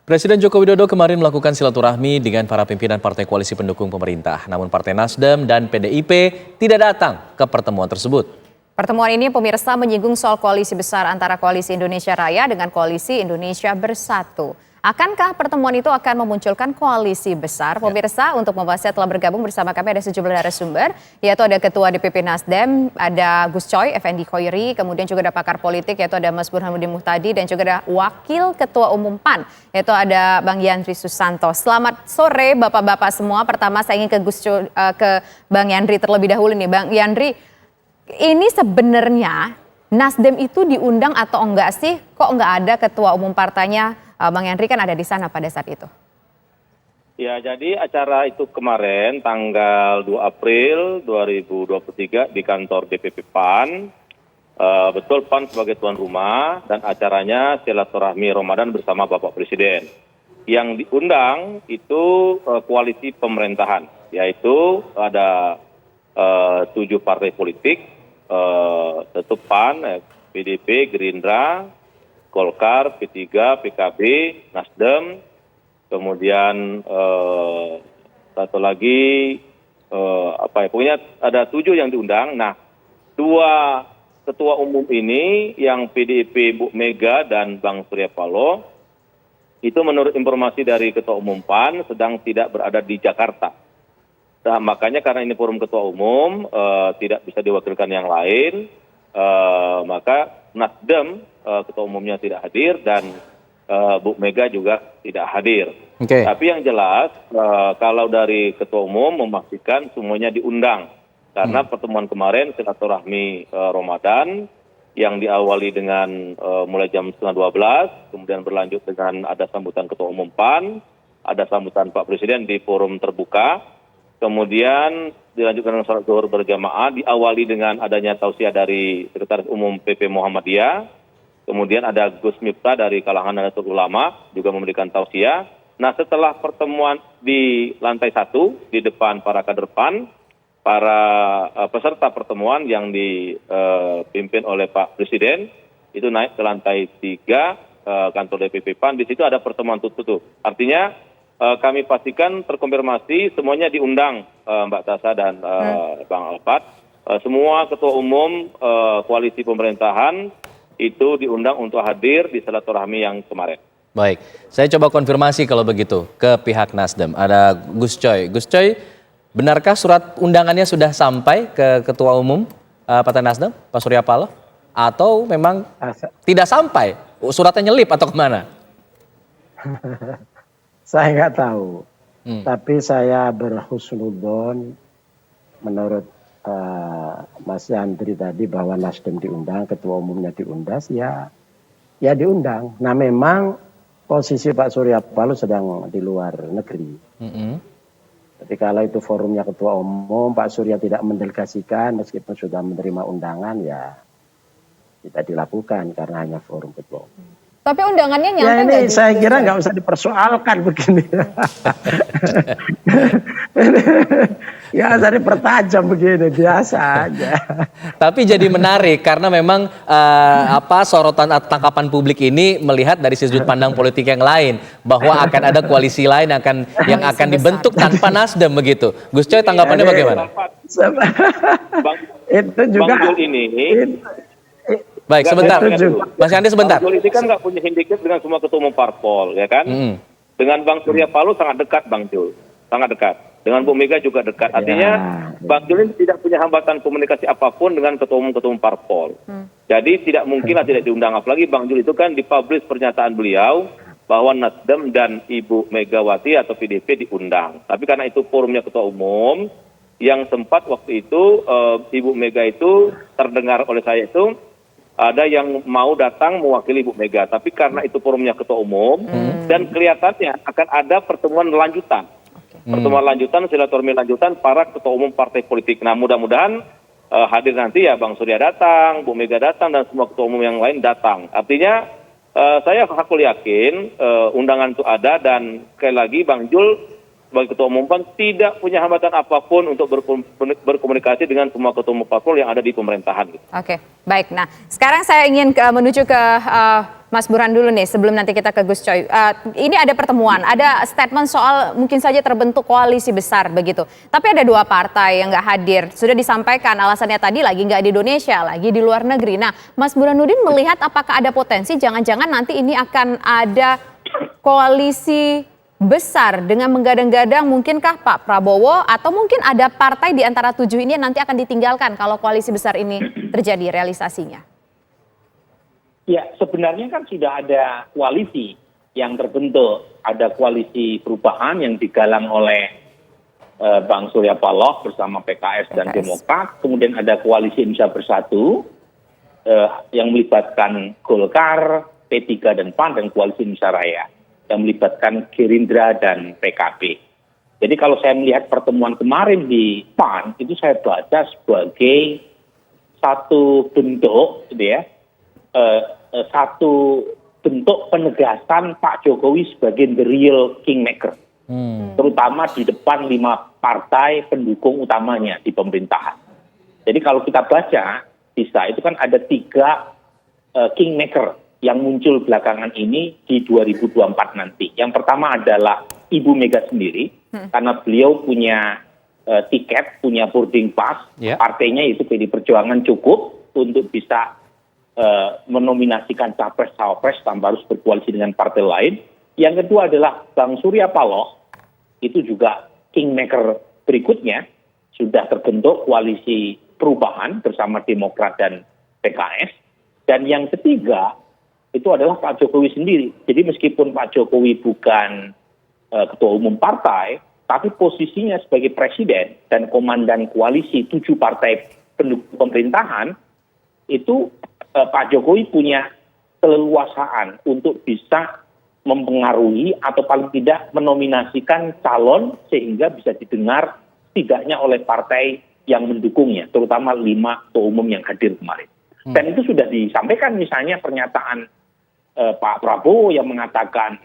Presiden Joko Widodo kemarin melakukan silaturahmi dengan para pimpinan partai koalisi pendukung pemerintah. Namun Partai Nasdem dan PDIP tidak datang ke pertemuan tersebut. Pertemuan ini pemirsa menyinggung soal koalisi besar antara Koalisi Indonesia Raya dengan Koalisi Indonesia Bersatu. Akankah pertemuan itu akan memunculkan koalisi besar? Pemirsa, untuk membahasnya telah bergabung bersama kami ada sejumlah narasumber, yaitu ada Ketua DPP Nasdem, ada Gus Coy, Effendi Khoiri, kemudian juga ada pakar politik, yaitu ada Mas Burhanuddin Muhtadi, dan juga ada Wakil Ketua Umum PAN, yaitu ada Bang Yandri Susanto. Selamat sore Bapak-Bapak semua. Pertama saya ingin ke Bang Yandri terlebih dahulu nih. Bang Yandri, ini sebenarnya Nasdem itu diundang atau enggak sih? Kok enggak ada Ketua Umum partainya? Bang Yandri kan ada di sana pada saat itu. Ya, jadi acara itu kemarin tanggal 2 April 2023 di kantor DPP PAN. Betul, PAN sebagai tuan rumah dan acaranya silaturahmi Ramadan bersama Bapak Presiden. Yang diundang itu koalisi pemerintahan, yaitu ada 7 partai politik, tentu PAN, PDIP, Gerindra, Golkar, P3, PKB, Nasdem, kemudian satu lagi pokoknya ada 7 yang diundang. Nah, 2 ketua umum ini yang PDIP Bu Mega dan Bang Surya Paloh itu menurut informasi dari Ketua Umum PAN sedang tidak berada di Jakarta. Nah, makanya karena ini forum ketua umum tidak bisa diwakilkan yang lain, maka Nasdem ketua umumnya tidak hadir dan Bu Mega juga tidak hadir. Okay. Tapi yang jelas kalau dari ketua umum memastikan semuanya diundang karena pertemuan kemarin silaturahmi Ramadan yang diawali dengan mulai jam 11:30, kemudian berlanjut dengan ada sambutan ketua umum PAN, ada sambutan Pak Presiden di forum terbuka, kemudian dilanjutkan dengan sholat zuhur berjamaah, diawali dengan adanya tausiah dari Sekretaris Umum PP Muhammadiyah, kemudian ada Gus Miftah dari kalangan Nahdlatul Ulama juga memberikan tausiah. Nah, setelah pertemuan di lantai 1 di depan para kader PAN, para peserta pertemuan yang dipimpin oleh Pak Presiden itu naik ke lantai 3 kantor DPP PAN. Di situ ada pertemuan tutup. Artinya kami pastikan terkonfirmasi semuanya diundang, Mbak Tasa dan Bang Alfat. Semua ketua umum koalisi pemerintahan itu diundang untuk hadir di silaturahmi yang kemarin. Baik, saya coba konfirmasi kalau begitu ke pihak Nasdem. Ada Gus Coy. Gus Coy, benarkah surat undangannya sudah sampai ke Ketua Umum Partai Nasdem, Pak Surya Paloh? Atau memang tidak sampai? Suratnya nyelip atau kemana? Saya nggak tahu, tapi saya berhusnudon menurut Mas Yandri tadi bahwa Nasdem diundang, ketua umumnya diundang, ya diundang. Nah, memang posisi Pak Surya Paloh sedang di luar negeri. Jadi kalau itu forumnya ketua umum, Pak Surya tidak mendelegasikan meskipun sudah menerima undangan, ya tidak dilakukan karena hanya forum ketua umum. Tapi undangannya nyampe ya ini nggak? Saya kira nggak usah dipersoalkan begini. Ya usah dipertajam begini, biasa aja. Tapi jadi menarik karena memang sorotan atau tangkapan publik ini melihat dari sudut pandang politik yang lain bahwa akan ada koalisi lain yang akan dibentuk tanpa Nasdem begitu. Gus Coy, tanggapannya bagaimana? Itu juga Bang Jul ini. Baik, sebentar. Mas Yandri sebentar. Bang Jul ini kan nggak punya handicap dengan semua ketua umum parpol, ya kan? Dengan Bang Surya Paloh sangat dekat, Bang Jul. Sangat dekat. Dengan Bu Mega juga dekat. Artinya Bang Jul ini tidak punya hambatan komunikasi apapun dengan ketua umum parpol. Jadi tidak mungkinlah tidak diundang. Apalagi Bang Jul itu kan dipublish pernyataan beliau bahwa Nasdem dan Ibu Megawati atau PDIP diundang. Tapi karena itu forumnya ketua umum, yang sempat waktu itu Ibu Mega itu terdengar oleh saya itu ada yang mau datang mewakili Bu Mega, tapi karena itu forumnya ketua umum dan kelihatannya akan ada pertemuan lanjutan. Pertemuan lanjutan, silaturahmi lanjutan para ketua umum partai politik. Nah, mudah-mudahan hadir nanti ya Bang Surya datang, Bu Mega datang dan semua ketua umum yang lain datang. Artinya saya hakul yakin undangan itu ada dan sekali lagi Bang Jul sebagai Ketua Umum PAN tidak punya hambatan apapun untuk berkomunikasi dengan semua ketua umum parpol yang ada di pemerintahan. Oke, baik. Nah, sekarang saya ingin menuju ke Mas Burhan dulu nih, sebelum nanti kita ke Gus Coy. Ini ada pertemuan, ada statement soal mungkin saja terbentuk koalisi besar begitu. Tapi ada dua partai yang nggak hadir. Sudah disampaikan alasannya tadi lagi nggak di Indonesia, lagi di luar negeri. Nah, Mas Burhanuddin melihat apakah ada potensi jangan-jangan nanti ini akan ada koalisi besar dengan menggadang-gadang mungkinkah Pak Prabowo atau mungkin ada partai di antara 7 ini yang nanti akan ditinggalkan kalau koalisi besar ini terjadi realisasinya? Ya, sebenarnya kan sudah ada koalisi yang terbentuk. Ada koalisi perubahan yang digalang oleh Bang Surya Paloh bersama PKS dan Demokrat. Kemudian ada koalisi Indonesia Bersatu yang melibatkan Golkar, P3 dan PAN, dan koalisi Indonesia Raya yang melibatkan Gerindra dan PKB. Jadi kalau saya melihat pertemuan kemarin di PAN, itu saya baca sebagai satu bentuk, gitu ya, satu bentuk penegasan Pak Jokowi sebagai the real kingmaker, terutama di depan 5 partai pendukung utamanya di pemerintahan. Jadi kalau kita baca, bisa itu kan ada 3 kingmaker yang muncul belakangan ini di 2024 nanti. Yang pertama adalah Ibu Mega sendiri, karena beliau punya tiket, punya boarding pass, partainya itu PD Perjuangan cukup untuk bisa menominasikan capres-cawapres tanpa harus berkoalisi dengan partai lain. Yang kedua adalah Bang Surya Paloh, itu juga kingmaker berikutnya, sudah terbentuk koalisi perubahan bersama Demokrat dan PKS. Dan yang ketiga, itu adalah Pak Jokowi sendiri. Jadi meskipun Pak Jokowi bukan ketua umum partai, tapi posisinya sebagai presiden dan komandan koalisi 7 partai pendukung pemerintahan, itu Pak Jokowi punya keleluasaan untuk bisa mempengaruhi atau paling tidak menominasikan calon sehingga bisa didengar setidaknya oleh partai yang mendukungnya, terutama 5 ketua umum yang hadir kemarin. Dan itu sudah disampaikan misalnya pernyataan Pak Prabowo yang mengatakan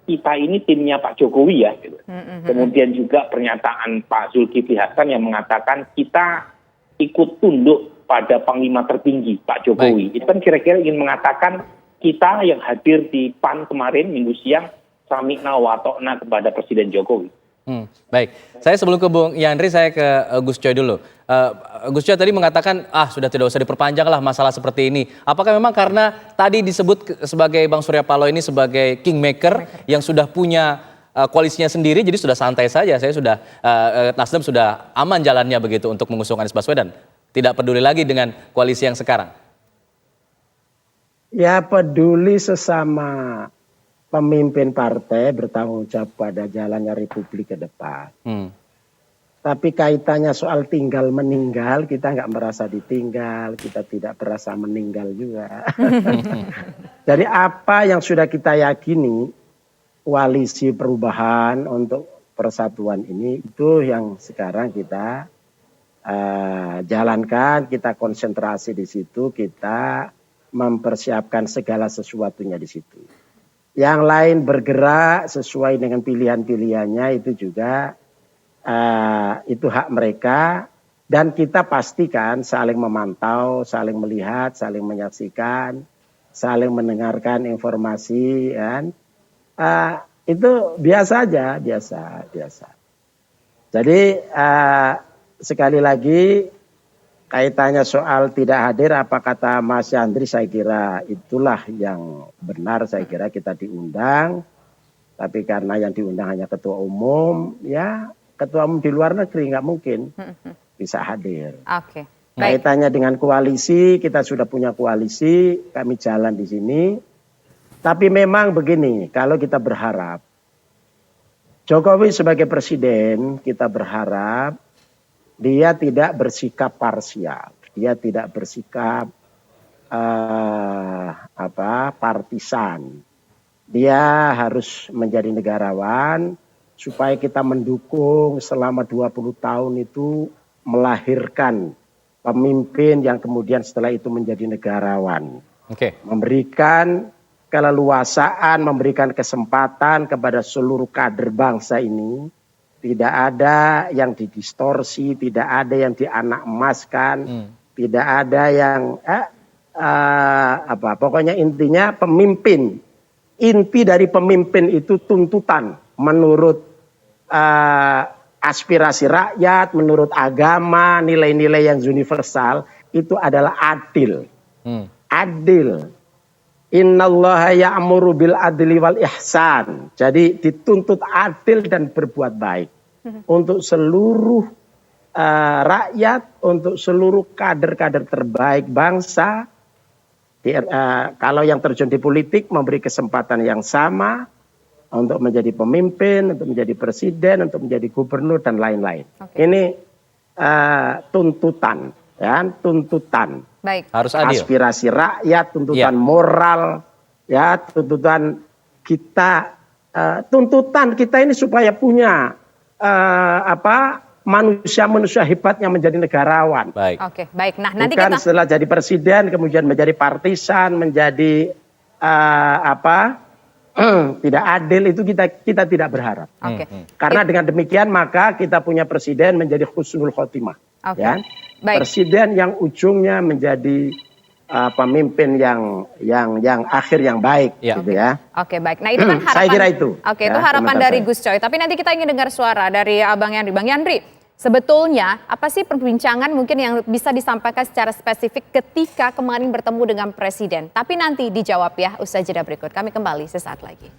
kita ini timnya Pak Jokowi ya. Gitu. Kemudian juga pernyataan Pak Zulkifli Hasan yang mengatakan kita ikut tunduk pada panglima tertinggi Pak Jokowi. Itu kan kira-kira ingin mengatakan kita yang hadir di PAN kemarin minggu siang sami'na wa ta'na kepada Presiden Jokowi. Baik, saya sebelum ke Bung Yandri, saya ke Gus Coy dulu. Gus Coy tadi mengatakan, sudah tidak usah diperpanjang lah masalah seperti ini. Apakah memang karena tadi disebut sebagai Bang Surya Paloh ini sebagai kingmaker yang sudah punya koalisinya sendiri, jadi sudah santai saja. Saya sudah, Nasdem sudah aman jalannya begitu untuk mengusung Anies Baswedan. Tidak peduli lagi dengan koalisi yang sekarang. Ya, peduli sesama pemimpin partai bertanggung jawab pada jalannya Republik ke depan. Tapi kaitannya soal tinggal meninggal, kita nggak merasa ditinggal, kita tidak merasa meninggal juga. Jadi apa yang sudah kita yakini, koalisi perubahan untuk persatuan ini, itu yang sekarang kita jalankan, kita konsentrasi di situ, kita mempersiapkan segala sesuatunya di situ. Yang lain bergerak sesuai dengan pilihan-pilihannya itu juga itu hak mereka, dan kita pastikan saling memantau, saling melihat, saling menyaksikan, saling mendengarkan informasi, kan? Itu biasa aja, biasa. Jadi sekali lagi kaitannya soal tidak hadir, apa kata Mas Yandri, saya kira itulah yang benar. Saya kira kita diundang, tapi karena yang diundang hanya ketua umum, ya ketua umum di luar negeri nggak mungkin bisa hadir. Oke. Kaitannya dengan koalisi, kita sudah punya koalisi, kami jalan di sini. Tapi memang begini, kalau kita berharap Jokowi sebagai presiden, kita berharap dia tidak bersikap parsial, dia tidak bersikap partisan. Dia harus menjadi negarawan supaya kita mendukung selama 20 tahun itu melahirkan pemimpin yang kemudian setelah itu menjadi negarawan. Memberikan keleluasaan, memberikan kesempatan kepada seluruh kader bangsa ini tidak ada yang didistorsi, tidak ada yang dianak emaskan, tidak ada yang pokoknya intinya pemimpin, inti dari pemimpin itu tuntutan menurut aspirasi rakyat, menurut agama, nilai-nilai yang universal itu adalah adil. Adil. Innallaha ya'muru bil adli wal ihsan. Jadi dituntut adil dan berbuat baik untuk seluruh rakyat, untuk seluruh kader-kader terbaik bangsa. Kalau yang terjun di politik memberi kesempatan yang sama untuk menjadi pemimpin, untuk menjadi presiden, untuk menjadi gubernur dan lain-lain. Ini tuntutan, ya, tuntutan. Baik. Harus adil. Aspirasi rakyat, tuntutan moral, ya, tuntutan kita ini supaya punya manusia-manusia hebat yang menjadi negarawan. Baik. Oke, baik. Nah, nanti Bukan kita setelah jadi presiden kemudian menjadi partisan, menjadi tidak adil, itu kita tidak berharap. Oke. Karena dengan demikian maka kita punya presiden menjadi husnul khotimah. Oke. Ya. Baik. Presiden yang ujungnya menjadi pemimpin yang akhir yang baik, Ya. gitu ya. Oke, baik. Nah, itu kan harapan. Saya kira itu. Oke, Ya, itu harapan komentar dari saya. Gus Coy. Tapi nanti kita ingin dengar suara dari Bang Yandri. Bang Yandri, sebetulnya apa sih perbincangan mungkin yang bisa disampaikan secara spesifik ketika kemarin bertemu dengan Presiden? Tapi nanti dijawab ya usai jeda berikut. Kami kembali sesaat lagi.